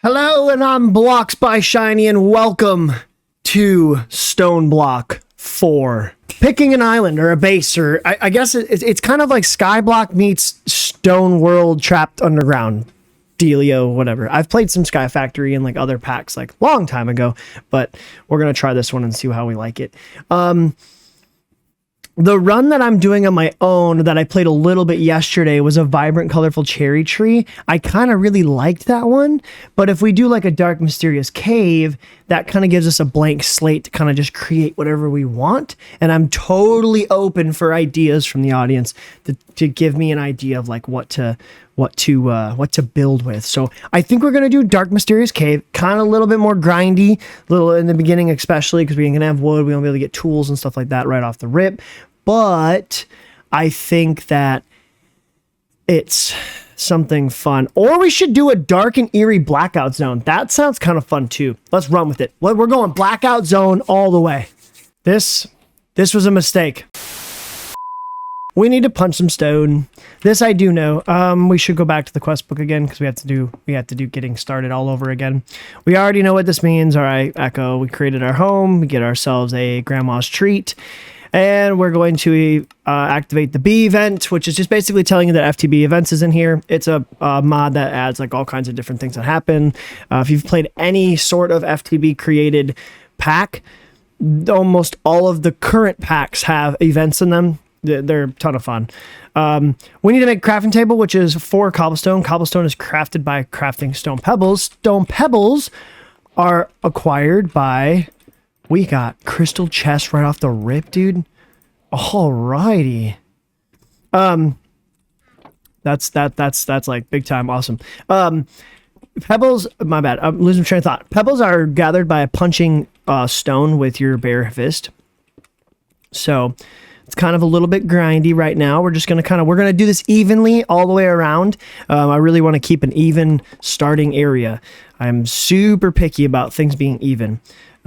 Hello, and I'm Blocks by Shiny, and welcome to Stone Block 4. Picking an island or a base, or I guess it's kind of like Skyblock meets Stone World Trapped Underground. Dealio, whatever. I've played some Sky Factory and like other packs like long time ago, but we're gonna try this one and see how we like it. The run that I'm doing on my own that I played a little bit yesterday was a Vibrant Colorful Cherry Tree. I kind of really liked that one, but if we do like a Dark Mysterious Cave, that kind of gives us a blank slate to kind of just create whatever we want. And I'm totally open for ideas from the audience to give me an idea of like what to build with. So I think we're gonna do Dark Mysterious Cave, kind of a little bit more grindy, little in the beginning, especially because we're gonna have wood. We won't be able to get tools and stuff like that right off the rip. But I think that it's something fun. Or we should do a dark and eerie blackout zone. That sounds kind of fun too. Let's run with it. We're going blackout zone all the way. This was a mistake. We need to punch some stone. This I do know. We should go back to the quest book again because we have to do getting started all over again. We already know what this means. All right, Echo. We created our home. We get ourselves a grandma's treat. And we're going to activate the B event, which is just basically telling you that FTB events is in here. It's a mod that adds like all kinds of different things that happen. If you've played any sort of FTB created pack, almost all of the current packs have events in them. They're a ton of fun. We need to make a crafting table, which is 4 cobblestone. Cobblestone is crafted by crafting stone pebbles. Stone pebbles are acquired by... We got crystal chest right off the rip, dude. Alrighty. That's like big time awesome. Pebbles, my bad. I'm losing train of thought. Pebbles are gathered by punching stone with your bare fist. So it's kind of a little bit grindy right now. We're just gonna we're gonna do this evenly all the way around. I really want to keep an even starting area. I'm super picky about things being even.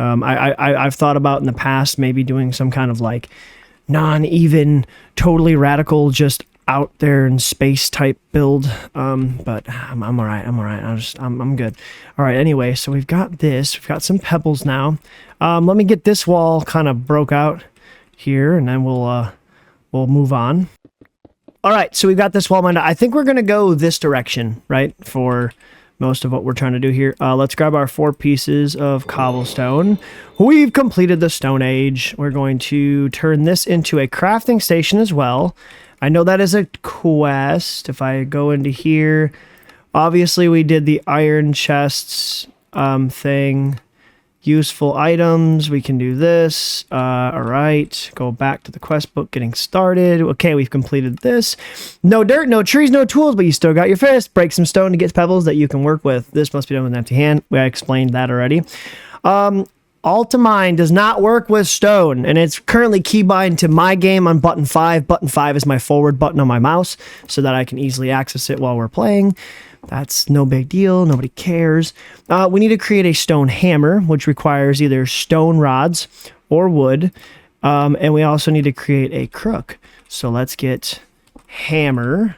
I've thought about in the past maybe doing some kind of like non-even, totally radical, just out there in space type build. But I'm all right. I'm good. All right. Anyway, so we've got this. We've got some pebbles now. Let me get this wall kind of broke out here, and then we'll move on. All right. So we've got this wall mined out. I think we're gonna go this direction, right, for most of what we're trying to do here. Let's grab our 4 pieces of cobblestone. We've completed the Stone Age. We're going to turn this into a crafting station as well. I know that is a quest. If I go into here, obviously we did the iron chests thing. Useful items, we can do this. All right, go back to the quest book, getting started. Okay, we've completed this. No dirt, no trees, no tools, but you still got your fist. Break some stone to get pebbles that you can work with. This must be done with an empty hand. I explained that already. Ultimine does not work with stone, and it's currently keybind to my game on button 5. Button 5 is my forward button on my mouse so that I can easily access it while we're playing. That's no big deal. Nobody cares. We need to create a stone hammer, which requires either stone rods or wood. And we also need to create a crook. So let's get hammer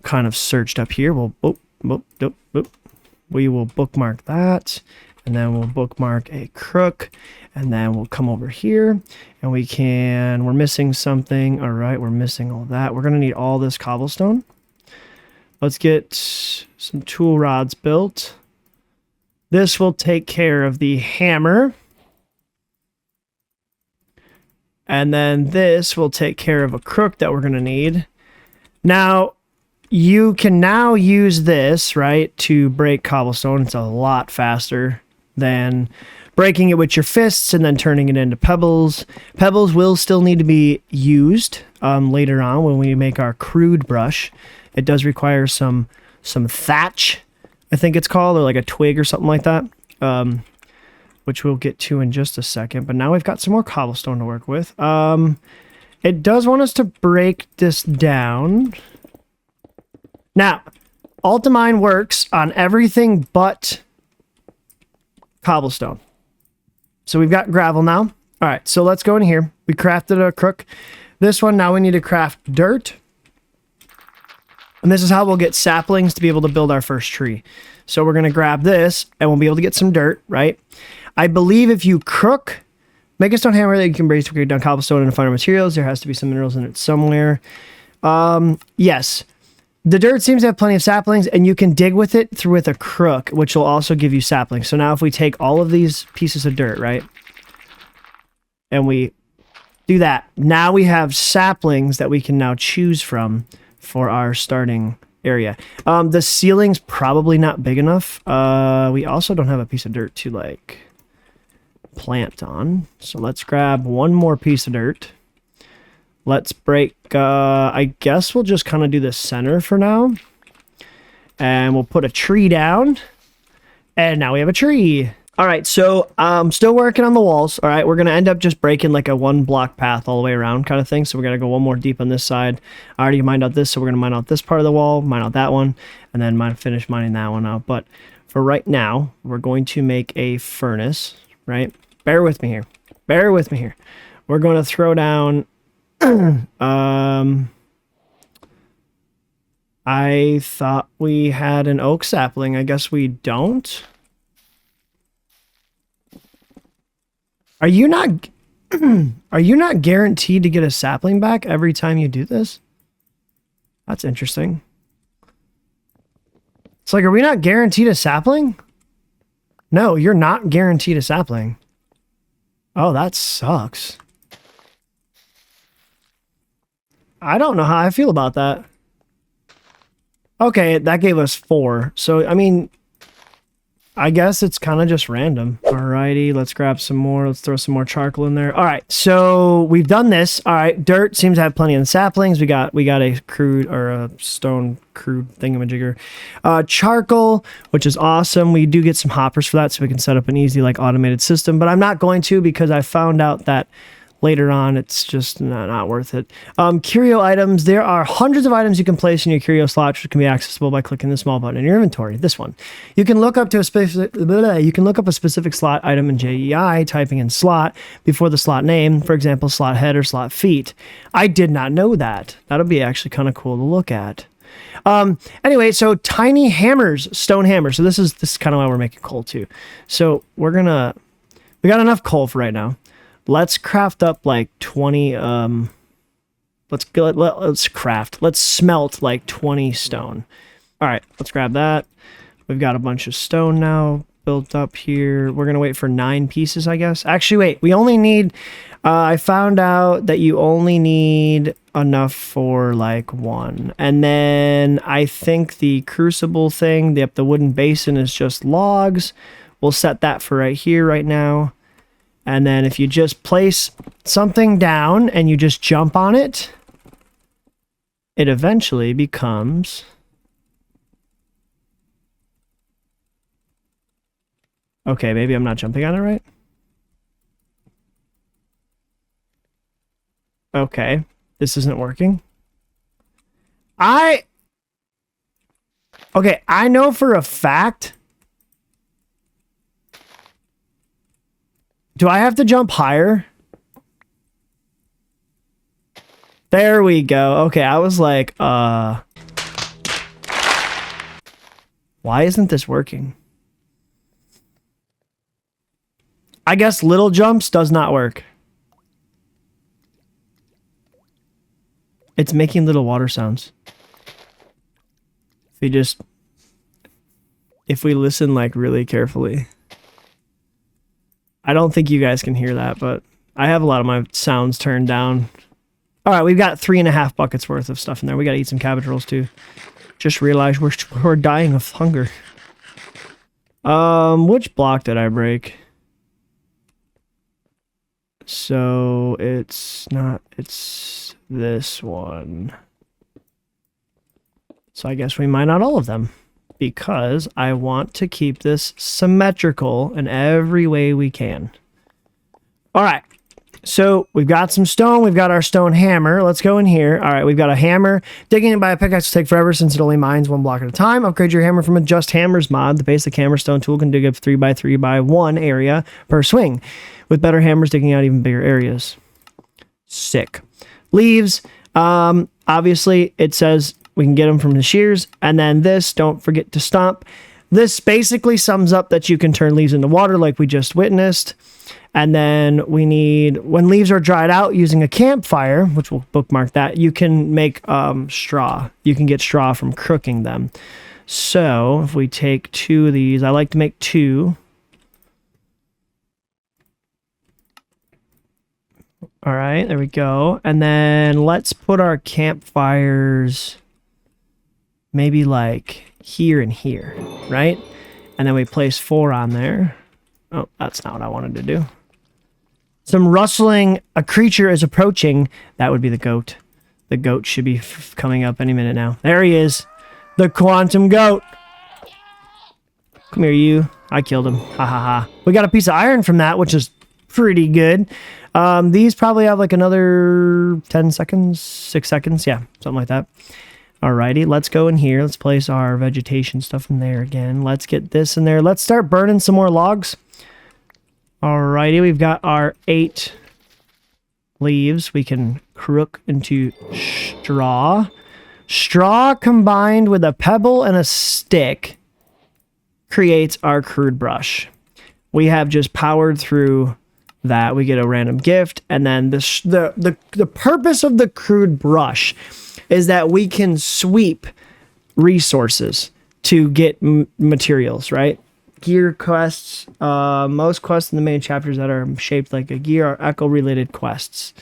kind of searched up here. We will bookmark that. And then we'll bookmark a crook. And then we'll come over here. And we're missing something. All right, we're missing all that. We're going to need all this cobblestone. Let's get some tool rods built. This will take care of the hammer. And then this will take care of a crook that we're going to need. Now, you can now use this, right, to break cobblestone. It's a lot faster than breaking it with your fists and then turning it into pebbles. Pebbles will still need to be used later on when we make our crude brush. It does require some thatch, I think it's called, or like a twig or something like that, which we'll get to in just a second. But now we've got some more cobblestone to work with. It does want us to break this down. Now, Ultimine works on everything but cobblestone. So we've got gravel now. All right, so let's go in here. We crafted a crook. This one, now we need to craft dirt. And this is how we'll get saplings to be able to build our first tree. So we're going to grab this and we'll be able to get some dirt, right? I believe if you make a stone hammer that you can break down cobblestone and finer materials, there has to be some minerals in it somewhere. Yes. The dirt seems to have plenty of saplings, and you can dig with it through with a crook, which will also give you saplings. So now if we take all of these pieces of dirt, right? And we do that. Now we have saplings that we can now choose from for our starting area. The ceiling's probably not big enough. We also don't have a piece of dirt to like plant on. So let's grab one more piece of dirt. Let's break, I guess we'll just kind of do the center for now. And we'll put a tree down. And now we have a tree. All right, so I'm still working on the walls. All right, we're going to end up just breaking like a 1-block path all the way around kind of thing. So we're going to go one more deep on this side. I already mined out this, so we're going to mine out this part of the wall, mine out that one, and then finish mining that one out. But for right now, we're going to make a furnace, right? Bear with me here. Bear with me here. We're going to throw down... I thought we had an oak sapling. I guess we don't. Are you not guaranteed to get a sapling back every time you do this? That's interesting. It's like, are we not guaranteed a sapling? No, you're not guaranteed a sapling. Oh, that sucks. I don't know how I feel about that. Okay, that gave us 4. So, I mean, I guess it's kind of just random. Alrighty, let's grab some more. Let's throw some more charcoal in there. All right, so we've done this. All right, dirt seems to have plenty of saplings. We got a crude or a stone crude thingamajigger. Charcoal, which is awesome. We do get some hoppers for that, so we can set up an easy like automated system. But I'm not going to because I found out that later on, it's just not worth it. Curio items. There are hundreds of items you can place in your curio slot, which can be accessible by clicking the small button in your inventory. This one. You can look up a specific slot item in JEI, typing in slot before the slot name, for example, slot head or slot feet. I did not know that. That'll be actually kind of cool to look at. Anyway, so tiny hammers, stone hammers. So this is kind of why we're making coal too. So we got enough coal for right now. Let's craft up like 20, let's smelt like 20 stone. All right, let's grab that. We've got a bunch of stone now built up here. We're going to wait for 9 pieces, I guess. Actually, wait, we only need, I found out that you only need enough for like 1. And then I think the crucible thing, the wooden basin is just logs. We'll set that for right here, right now. And then if you just place something down and you just jump on it, it eventually becomes... Okay, maybe I'm not jumping on it right. Okay, this isn't working. Okay, I know for a fact... Do I have to jump higher? There we go. Okay, I was like, why isn't this working? I guess little jumps does not work. It's making little water sounds. If we listen like really carefully. I don't think you guys can hear that, but I have a lot of my sounds turned down. All right, we've got 3.5 buckets worth of stuff in there. We got to eat some cabbage rolls too. Just realized we're dying of hunger. Which block did I break? So it's this one. So I guess we mine out all of them. Because I want to keep this symmetrical in every way we can. All right. So we've got some stone. We've got our stone hammer. Let's go in here. All right. We've got a hammer. Digging it by a pickaxe will take forever since it only mines 1 block at a time. Upgrade your hammer from a Just Hammers mod. The basic hammer stone tool can dig up 3x3x1 area per swing. With better hammers, digging out even bigger areas. Sick. Leaves. Obviously, it says... We can get them from the shears. And then this, don't forget to stomp. this basically sums up that you can turn leaves into water like we just witnessed. And then we need, when leaves are dried out using a campfire, which we'll bookmark that, you can make straw. You can get straw from cooking them. So if we take 2 of these, I like to make 2. All right, there we go. And then let's put our campfires maybe like here and here, right? And then we place 4 on there. Oh, that's not what I wanted to do. Some rustling, a creature is approaching. That would be the goat. The goat should be coming up any minute now. There he is. The quantum goat. Come here, you. I killed him. Ha ha ha. We got a piece of iron from that, which is pretty good. These probably have like another 10 seconds, 6 seconds. Yeah, something like that. Alrighty, let's go in here. Let's place our vegetation stuff in there again. Let's get this in there. Let's start burning some more logs. Alrighty, we've got our 8 leaves. We can crook into straw. Straw combined with a pebble and a stick creates our crude brush. We have just powered through that. We get a random gift, and then the purpose of the crude brush is that we can sweep resources to get materials, right? Gear quests, most quests in the main chapters that are shaped like a gear are echo-related quests.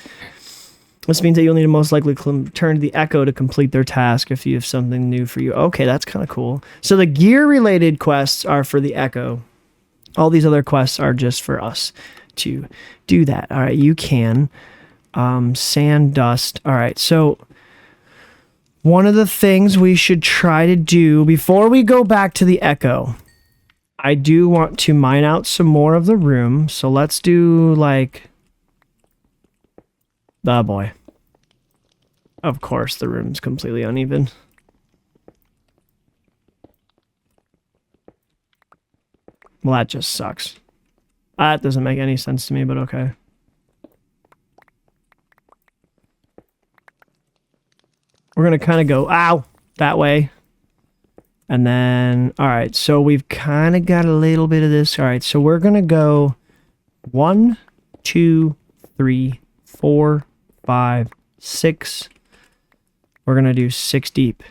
This means that you'll need to most likely turn to the echo to complete their task if you have something new for you. Okay, that's kind of cool. So the gear-related quests are for the echo. All these other quests are just for us to do that. All right, you can. Sand, dust. All right, so one of the things we should try to do before we go back to the echo, I do want to mine out some more of the room. So let's do like, oh boy. Of course, the room's completely uneven. Well, that just sucks. That doesn't make any sense to me, but okay. We're going to kind of go, ow, that way. And then, all right, so we've kind of got a little bit of this. All right, so we're going to go 1, 2, 3, 4, 5, 6. We're going to do 6 deep.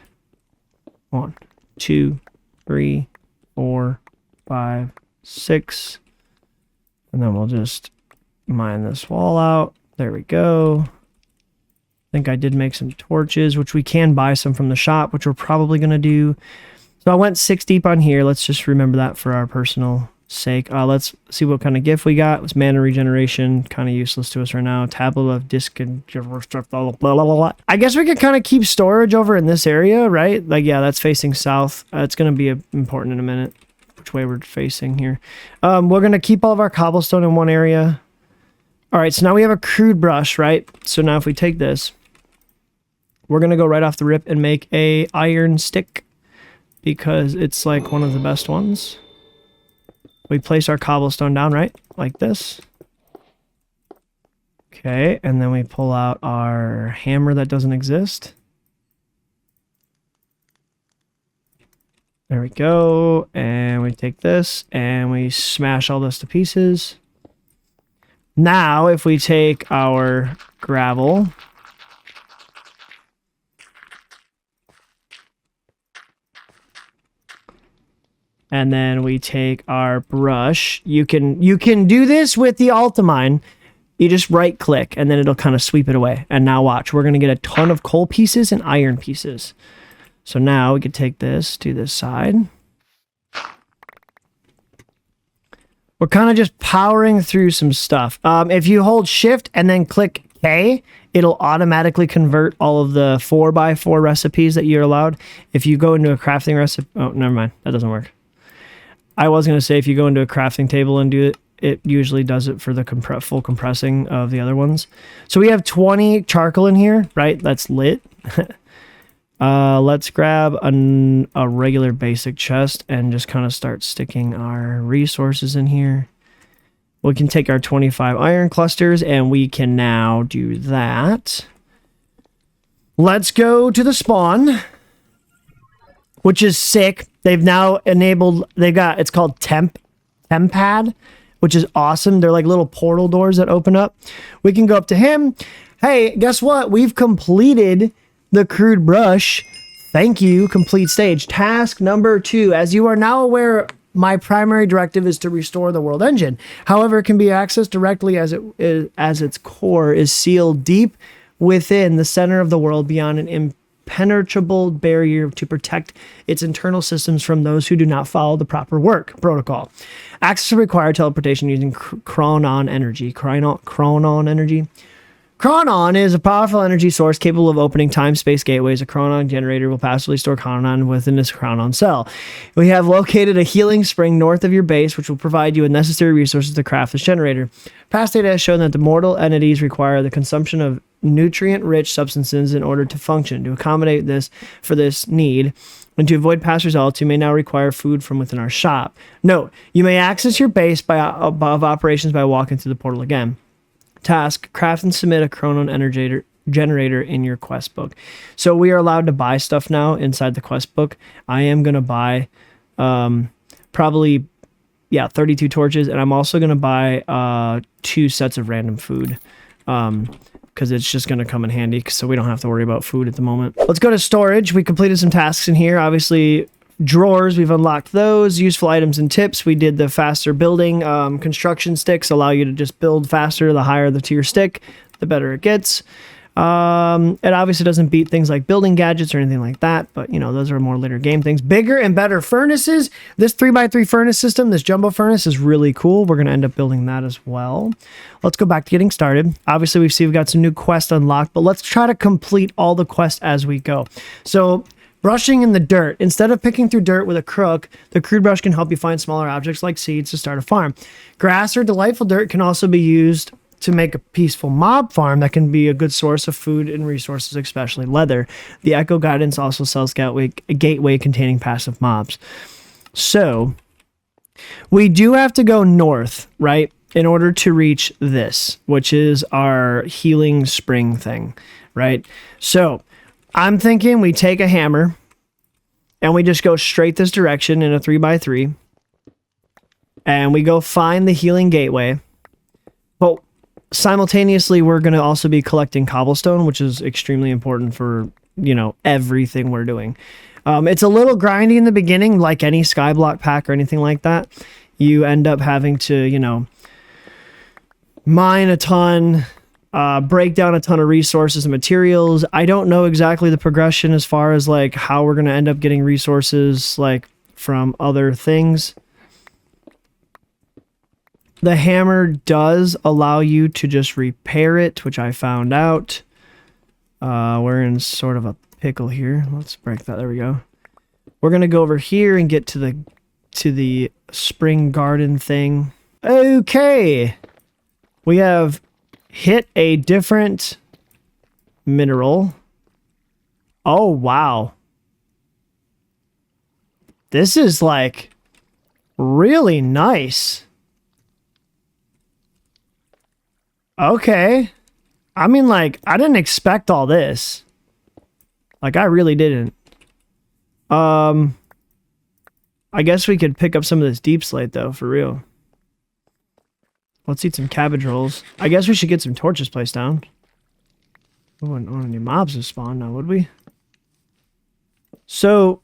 1, 2, 3, 4, 5, 6. And then we'll just mine this wall out. There we go. I think I did make some torches, which we can buy some from the shop, which we're probably going to do. So I went 6 deep on here. Let's just remember that for our personal sake. Let's see what kind of gift we got. It's mana regeneration, kind of useless to us right now. Tablet of disc and blah, blah, blah, blah. I guess we could kind of keep storage over in this area, right? Like, yeah, that's facing south. It's going to be important in a minute, which way we're facing here. We're going to keep all of our cobblestone in one area. All right, so now we have a crude brush, right? So now if we take this, we're going to go right off the rip and make a iron stick, because it's like one of the best ones. We place our cobblestone down, right? Like this. Okay, and then we pull out our hammer that doesn't exist. There we go. And we take this and we smash all this to pieces. Now, if we take our gravel, and then we take our brush. You can do this with the Ultimine. You just right click and then it'll kind of sweep it away. And now watch, we're gonna get a ton of coal pieces and iron pieces. So now we can take this to this side. We're kind of just powering through some stuff. If you hold shift and then click K, it'll automatically convert all of the 4x4 recipes that you're allowed. If you go into a crafting recipe, oh, never mind, that doesn't work. I was going to say if you go into a crafting table and do it, it usually does it for the full compressing of the other ones. So we have 20 charcoal in here, right? That's lit. Let's grab a regular basic chest and just kind of start sticking our resources in here. We can take our 25 iron clusters and we can now do that. Let's go to the spawn. which is sick. They've now enabled, it's called Tempad, which is awesome. They're like little portal doors that open up. We can go up to him. Hey, guess what? We've completed the crude brush. Thank you. Complete stage. Task number 2. As you are now aware, my primary directive is to restore the world engine. However, it can be accessed directly as its core is sealed deep within the center of the world beyond an impenetrable barrier to protect its internal systems from those who do not follow the proper work protocol. Access required teleportation using chronon energy. Chronon energy. Chronon is a powerful energy source capable of opening time-space gateways. A chronon generator will passively store chronon within this chronon cell. We have located a healing spring north of your base, which will provide you with necessary resources to craft this generator. Past data has shown that the mortal entities require the consumption of nutrient-rich substances in order to function. To accommodate this for this need, and to avoid past results, you may now require food from within our shop. Note, you may access your base above operations by walking through the portal again. Task, craft and submit a chronon energy generator in your quest book. So we are allowed to buy stuff now inside the quest book. I am going to buy probably 32 torches, and I'm also going to buy 2 sets of random food because it's just going to come in handy so we don't have to worry about food at the moment. Let's go to storage. We completed some tasks in here. Obviously, drawers, we've unlocked those. Useful items and tips, we did the faster building. Construction sticks allow you to just build faster. The higher the tier stick, the better it gets. It obviously doesn't beat things like building gadgets or anything like that, but you know, those are more later game things. Bigger and better furnaces. This 3x3 furnace system, this jumbo furnace is really cool. We're going to end up building that as well. Let's go back to getting started. Obviously, we've got some new quests unlocked, but let's try to complete all the quests as we go. So, brushing in the dirt. Instead of picking through dirt with a crook, the crude brush can help you find smaller objects like seeds to start a farm. Grass or delightful dirt can also be used to make a peaceful mob farm that can be a good source of food and resources, especially leather. The Echo Guidance also sells a gateway containing passive mobs. So, we do have to go north, right, in order to reach this, which is our healing spring thing, right? So, I'm thinking we take a hammer and we just go straight this direction in a 3x3 and we go find the healing gateway. But simultaneously, we're going to also be collecting cobblestone, which is extremely important for, you know, everything we're doing. It's a little grindy in the beginning, like any skyblock pack or anything like that. You end up having to, you know, mine a ton, break down a ton of resources and materials. I don't know exactly the progression as far as like how we're going to end up getting resources like from other things. The hammer does allow you to just repair it, which I found out. We're in sort of a pickle here. Let's break that. There we go. We're going to go over here and get to the spring garden thing. Okay. We have hit a different mineral. Oh, wow. This is like really nice. Okay. I mean, like, I didn't expect all this. Like, I really didn't. I guess we could pick up some of this deep slate, though, for real. Let's eat some cabbage rolls. I guess we should get some torches placed down. We wouldn't want any mobs to spawn now, would we? So,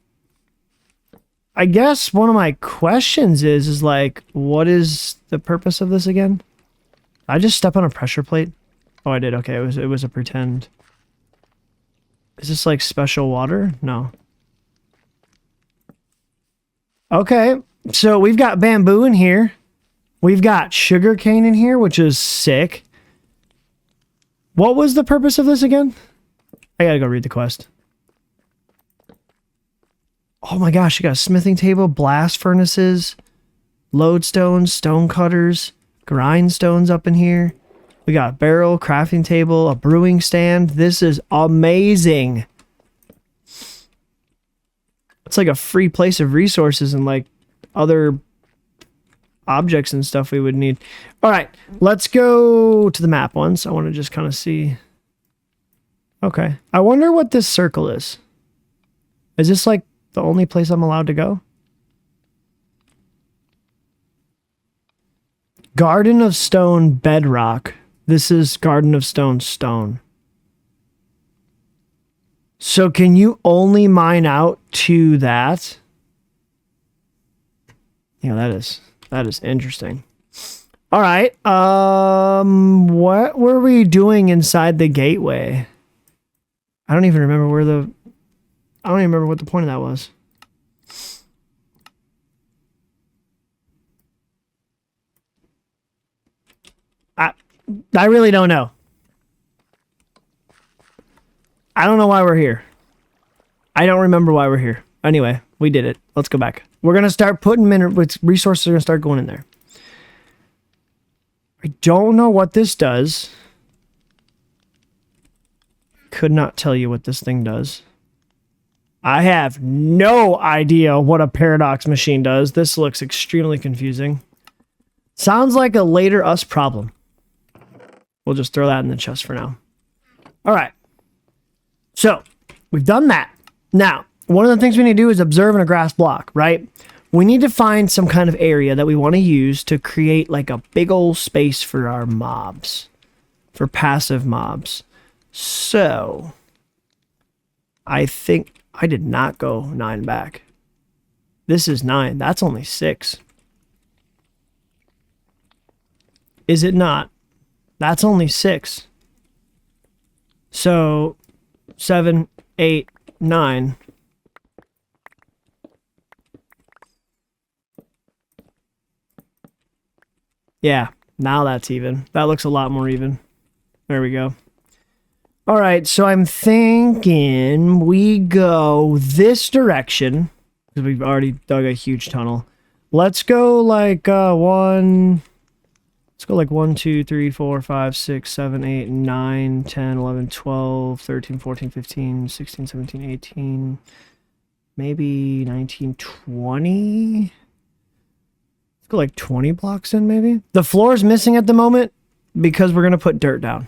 I guess one of my questions is like, what is the purpose of this again? I just step on a pressure plate? Oh, I did. Okay, it was a pretend. Is this like special water? No. Okay, so we've got bamboo in here. We've got sugarcane in here, which is sick. What was the purpose of this again? I gotta go read the quest. Oh my gosh, you got a smithing table, blast furnaces, lodestones, stone cutters, grindstones up in here. We got a barrel, crafting table, a brewing stand. This is amazing. It's like a free place of resources and like other objects and stuff we would need. All right, let's go to the map once. I want to just kind of see. Okay. I wonder what this circle is. Is this like the only place I'm allowed to go? Garden of Stone bedrock. This is Garden of Stone stone. So can you only mine out to that? Yeah, that is interesting. All right. What were we doing inside the gateway? I don't even remember I don't even remember what the point of that was. I really don't know. I don't know why we're here. I don't remember why we're here. Anyway, we did it. Let's go back. We're going to start putting resources are going to start going in there. I don't know what this does. Could not tell you what this thing does. I have no idea what a paradox machine does. This looks extremely confusing. Sounds like a later us problem. We'll just throw that in the chest for now. All right. So, we've done that. Now, one of the things we need to do is observe in a grass block, right? We need to find some kind of area that we want to use to create like a big old space for our mobs. For passive mobs. So, I think I did not go 9 back. This is 9. That's only 6. Is it not? That's only 6. So, 7, 8, 9. Yeah, now that's even. That looks a lot more even. There we go. All right, so I'm thinking we go this direction, because we've already dug a huge tunnel. Let's go like 1... Let's go like 1, 2, 3, 4, 5, 6, 7, 8, 9, 10, 11, 12, 13, 14, 15, 16, 17, 18, maybe 19, 20. Let's go like 20 blocks in maybe. The floor is missing at the moment because we're going to put dirt down.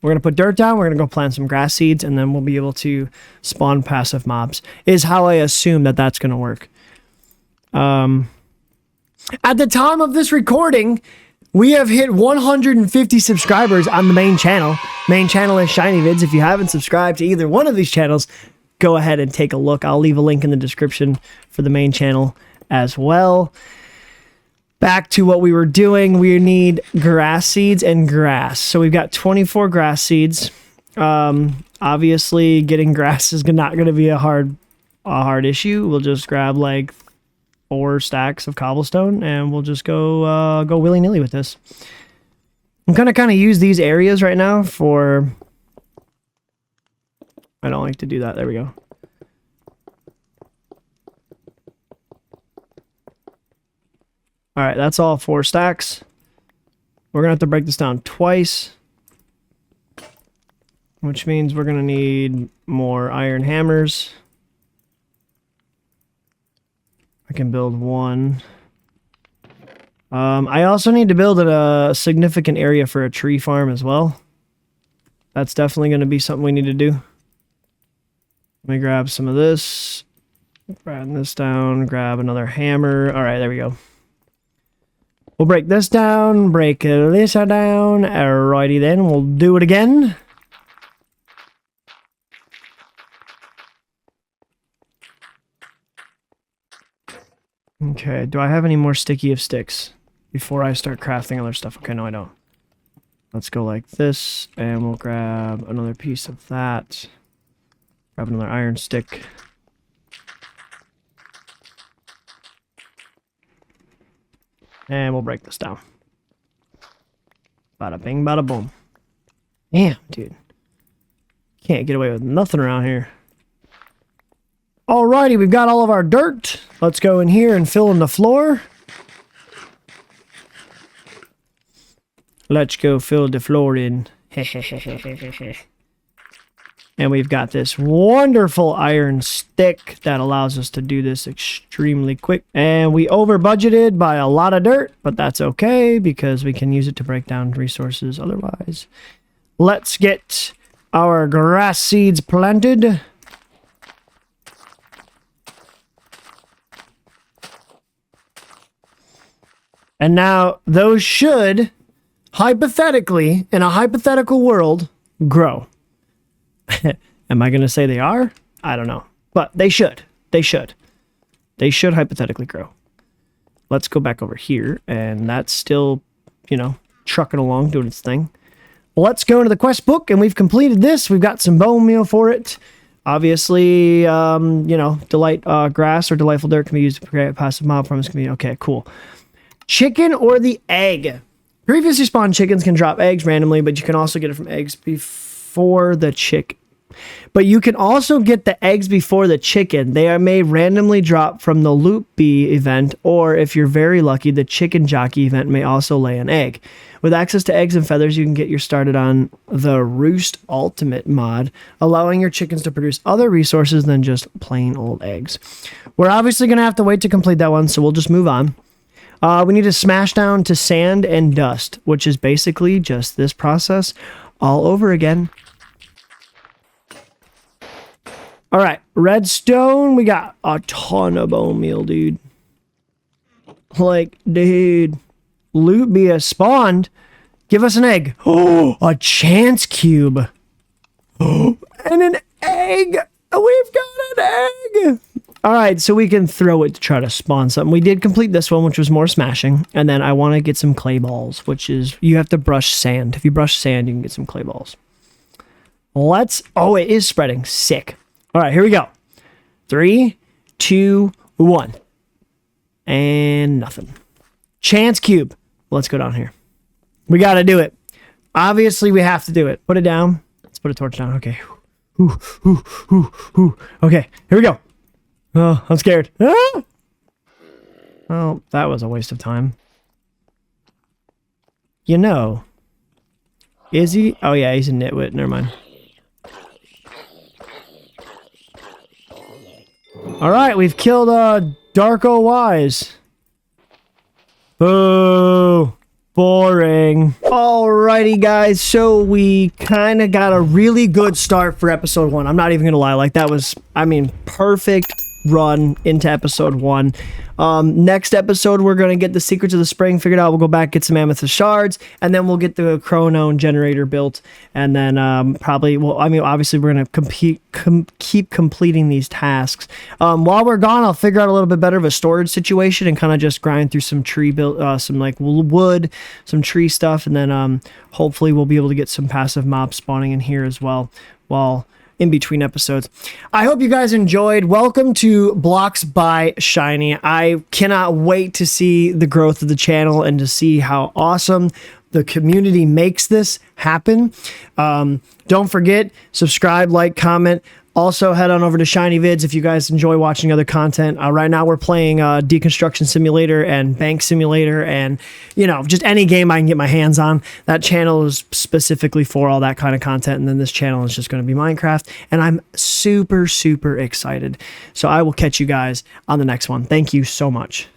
We're going to put dirt down, we're going to go plant some grass seeds, and then we'll be able to spawn passive mobs, is how I assume that that's going to work. At the time of this recording, we have hit 150 subscribers on the main channel. Main channel is Shiny Vids. If you haven't subscribed to either one of these channels, go ahead and take a look. I'll leave a link in the description for the main channel as well. Back to what we were doing. We need grass seeds and grass. So we've got 24 grass seeds. Obviously, getting grass is not going to be a hard issue. We'll just grab like 4 stacks of cobblestone, and we'll just go willy-nilly with this. I'm gonna kind of use these areas right now for... I don't like to do that. There we go. All right, that's all 4 stacks. We're gonna have to break this down twice, which means we're gonna need more iron hammers. I can build 1. I also need to build a significant area for a tree farm as well. That's definitely going to be something we need to do. Let me grab some of this. Grab this down. Grab another hammer. All right, there we go. We'll break this down. Break this down. Alrighty then. We'll do it again. Okay, do I have any more sticky of sticks before I start crafting other stuff? Okay, no, I don't. Let's go like this, and we'll grab another piece of that. Grab another iron stick. And we'll break this down. Bada bing, bada boom. Damn, dude. Can't get away with nothing around here. Alrighty, we've got all of our dirt. Let's go in here and fill in the floor. Let's go fill the floor in. And we've got this wonderful iron stick that allows us to do this extremely quick. And we over budgeted by a lot of dirt, but that's okay because we can use it to break down resources otherwise. Let's get our grass seeds planted. And now those should, hypothetically, in a hypothetical world, grow. Am I going to say they are? I don't know. But they should. They should. They should hypothetically grow. Let's go back over here. And that's still, trucking along, doing its thing. Let's go into the quest book. And we've completed this. We've got some bone meal for it. Obviously, delight grass or delightful dirt can be used to create a passive mob from this community. Okay, cool. Chicken or the egg. Previously spawned chickens can drop eggs randomly, but you can also get it from eggs before the chick. But you can also get the eggs before the chicken. They are may randomly drop from the Loot Bee event, or if you're very lucky, the Chicken Jockey event may also lay an egg. With access to eggs and feathers, you can get your started on the Roost Ultimate mod, allowing your chickens to produce other resources than just plain old eggs. We're obviously going to have to wait to complete that one, so we'll just move on. We need to smash down to sand and dust, which is basically just this process all over again. All right, redstone. We got a ton of bone meal, dude. Dude, Loot Bee has spawned. Give us an egg. Oh, a chance cube. Oh, and an egg. We've got an egg. All right, so we can throw it to try to spawn something. We did complete this one, which was more smashing. And then I want to get some clay balls, which is, you have to brush sand. If you brush sand, you can get some clay balls. Oh, it is spreading. Sick. All right, here we go. 3, 2, 1. And nothing. Chance cube. Let's go down here. We got to do it. Obviously, we have to do it. Put it down. Let's put a torch down. Okay. Okay, here we go. Oh, I'm scared. Ah! Oh, that was a waste of time. Is he? Oh, yeah, he's a nitwit. Never mind. All right, we've killed Darko Wise. Boo. Boring. Alrighty, guys. So we kind of got a really good start for episode 1. I'm not even going to lie. That was, perfect run into episode 1. Next episode, we're going to get the secrets of the spring figured out. We'll go back, get some amethyst shards, and then we'll get the chrono generator built. And then obviously we're going to keep completing these tasks. While we're gone, I'll figure out a little bit better of a storage situation and kind of just grind through some tree some wood, some tree stuff. And then hopefully we'll be able to get some passive mobs spawning in here as well while in between episodes. I hope you guys enjoyed. Welcome to Blocks by Shiny. I cannot wait to see the growth of the channel and to see how awesome the community makes this happen. Don't forget, subscribe, like, comment. Also, head on over to Shiny Vids if you guys enjoy watching other content. Right now, we're playing Deconstruction Simulator and Bank Simulator and, just any game I can get my hands on. That channel is specifically for all that kind of content. And then this channel is just going to be Minecraft. And I'm super, super excited. So I will catch you guys on the next one. Thank you so much.